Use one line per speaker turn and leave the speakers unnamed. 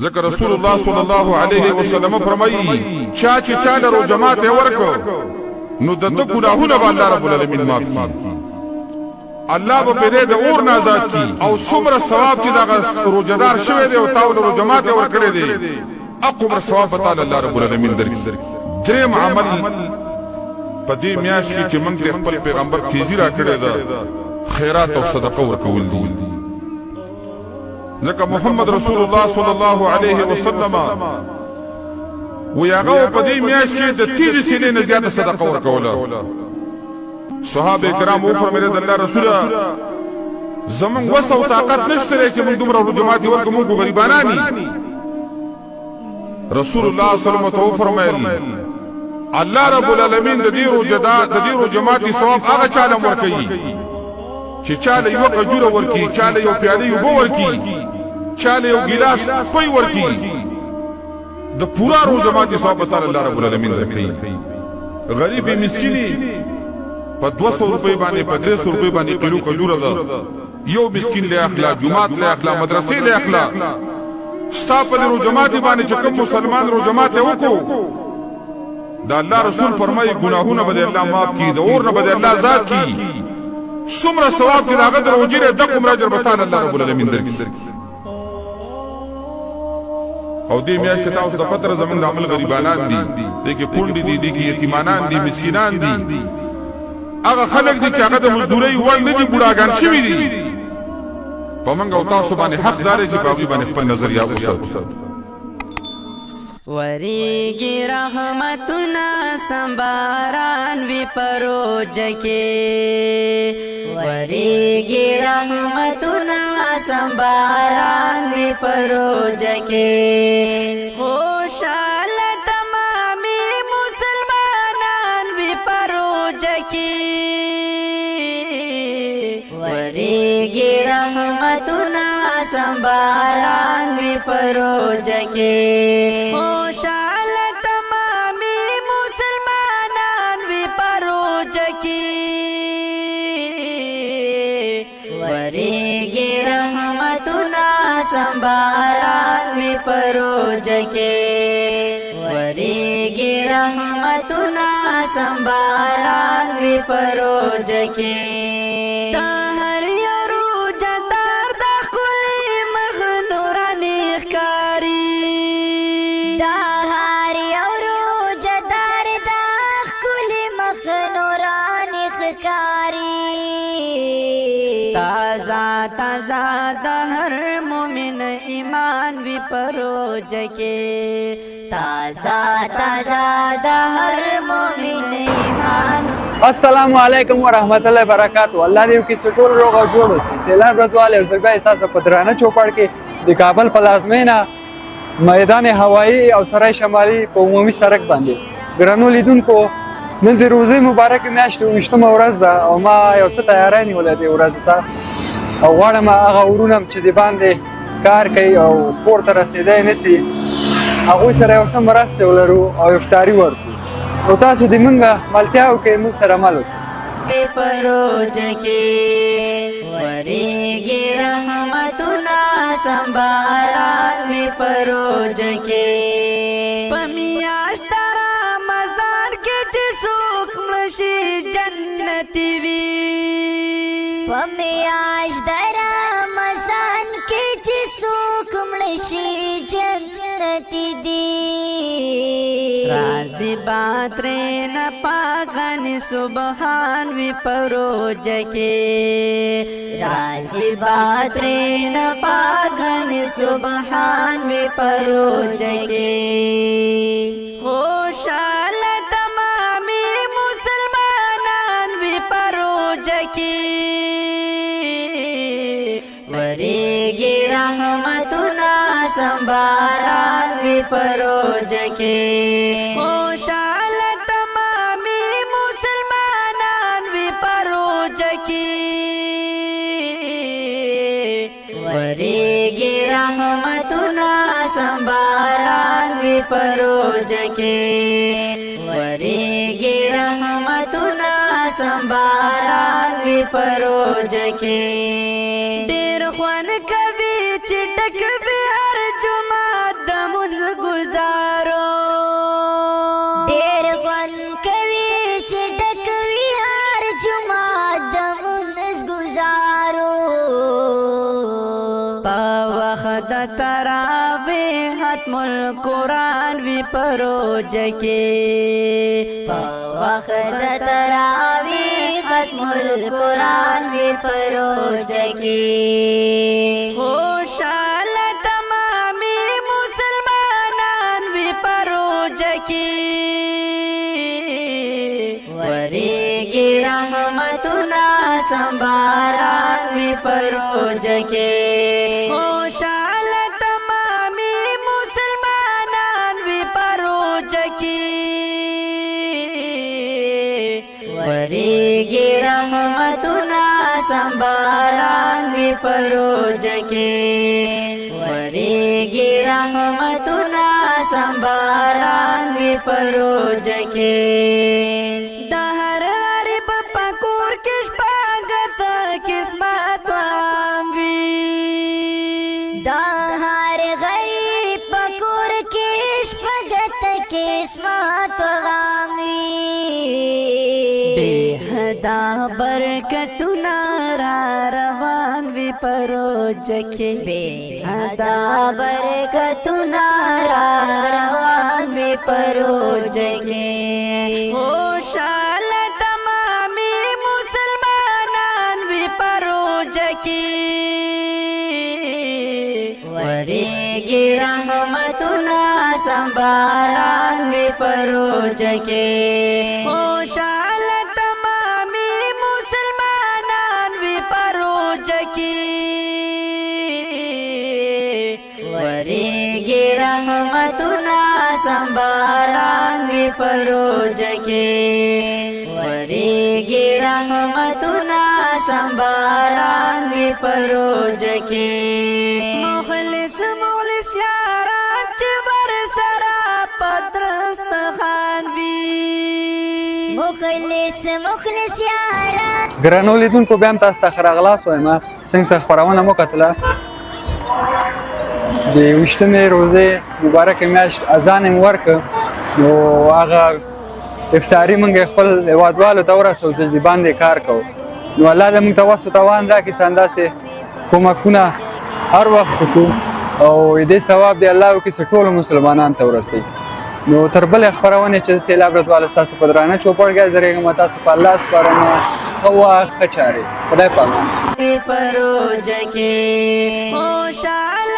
ذکر رسول الله صلی الله علیه وسلم فرمایي چا چې چا له جماعت ورکو نو د ګناهونه به الله رب العالمین معاف کړي، الله به پرې د اور نه آزاد کړي، او څومره ثواب چې دغه روزدار شوی دی او تاسو له جماعت ورکړي دي اقوم ثواب تعالی الله رب العالمین درکړي. دریم عمل په دې میاشت کې چې موږ ته خپل پیغمبر تیزی را کړی ده خیرات او صدقه ورکول دي. ځکه محمد رسول الله صلی الله علیه وسلم وی هغه په دې میاشت کې د 30 سنې نه زیاته صدقه ورکوله. صحابه کرام وفرمایل د الله رسوله زمون وسه او طاقت نشته چې موږ دومره جماعت ورکو، موږ غریبانان یو. رسول الله صلی الله علیه وسلم فرمایل الله رب العالمین د دې جماعت ثواب هغه چاله ورکوي چې چاله یو قجوره ورکی، چاله یو پیاله یو ورکی، چاله یو ګلاس پي ورکی، د پورا رو جماعت ثواب تعالی الله رب العالمین درکړي. غریب مسکینی په 200 روپۍ باندې په 300 روپۍ باندې کیلو قجوره ده، یو مسکین له اخلاق جماعت له اخلاق مدرسې له اخلاق ستا په رو جماعت باندې چې کوم مسلمان رو جماعت وکړو دا الله رسول فرمایي ګناهونه به الله معاف کړي، د اور نه به الله آزاد کړي. څومره ثواب چې هغه دروځي د کوم اجر به تعالی الله رب العالمین درکړي. او دې میاشت تاسو د پتر زمون د عمل غریبانان دي، دې کې کونډې دي، دې کې یتیمانان دي، مسکینان دي، هغه خلک دي چې هغه د مزدورۍ وړ نه دي، بوډاګان شوي دي. په موږ او تاسو باندې حق دار چې په هغوی باندې خپل نظریه وساتو.
وریږي رحمتونه سمباران وی پروج کې، وریږي رحمتونه سمباران وی پروج کې، خوشاله تمامي مسلمانان وی پروج کې، وریږي رحمتونه سمباران وی پروج کې، خوشاله تمامي مسلمانان وی پروج کې، وریږي رحمتونه سمباران وی پروج کې، وریږي رحمتونه سمباران وی پروج کې. تازه د هر مومن ایمان وی پروج کې، تازه د هر مومن ایمان.
السلام علیکم ورحمت الله وبرکاتہ. الله دې کې ټول روغ او جوړ اوسئ. سیلاب راتواله او سربې احساس په درانه چوپړ کې د کابل پلازمینه میدان هوایی او سرای شمالي په عمومي سړک باندې ګرانو لیدونکو نن د روزي مبارک میاشت 28مه ورځ ده او ما یو څه تیاری نیولې ده ورځ ته، او غواړم هغه ورونه چې د باندې کار کوي او کور ته رسېدی نشي هغوی سره یو څه مرستې ولرو او افطاري ورکړو. نو تاسو د موږ ملتیا وکړئ، موږ سره مل اوسئ.
پروج کې وریږي رحمتونه سمباران وی پروج کې، په میاشت رمضان کې چې څوک مړ شي جنتي وي، په میاشت رمضان کې چې څوک مړ شي جنتي دي، راضي باترین پاکن سبحان وی پروج کې، راضي باترین پاکن سبحان وی پروج کې، خوشاله تمامي مسلمانان وی پروج کې، وریږي رحمتونه سمباران وی پروج کې، خوشاله تمامي مسلمانان وی پروج کې، وریږي رحمتونه سمباران وی پروج کې، وریږي رحمتونه سمباران وی پروج کې. ډېر خوند کوي چې ټک وي هر جمعه تراوی ختم القرآن وی پروج کې په وخت د تراوی ختم القرآن وی پروج کې خوشاله تمامي مسلمانان وی پروج کې وریږي رحمتونه سمباران وی پروج کې خوشاله تمامي مسلمانان وی پروج کې وریږي رحمتونه سمباران وی پروج کې وریږي رحمتونه سمباران وی پروج کې د هر غریب په کور کې شپږ قسمت غم وي د هر غریب په کور کې شپږ قسمت غم وي بے حدا برکتونه را روان وي پروج کې بے حدا برکتونه را روان وي پروج کې خوشاله تمامي مسلمانان وي پروج کې وریږي رحمتونه سمباران وي پروج کې خوشاله تمامي مسلمانان وي پروج کې وریږي رحمتونه سمباران وی پروج کې وریږي رحمتونه سمباران وی پروج کې مخلص مخلص یاران چې ورسره پدرست خان وي مخلص مخلص یاران
ګرانو لیدونکو بیا هم تاسو ته ښه راغلاست وایم څنګه څه خپرونه مو کتله د 28مې روزې مبارکه میاشت اذان یې ورکړ نو هغه افطاري موږ خپل هېوادوالو ته ورسوو چې د باندې کار کوو نو الله دې موږ ته وس و توان راکړي همداسې کومکونه هر وخت وکړو او دې ثواب دی الله وکړي چې ټولو مسلمانانو ته ورسوي نو تر بلې خپرونې چې سیلاب رضوانه ستاسو په درانه چوپړ کې حاضر یم تاسو په الله سپارنه ښه وخت ښه چارې خدای پامان
پروج کې خوشحال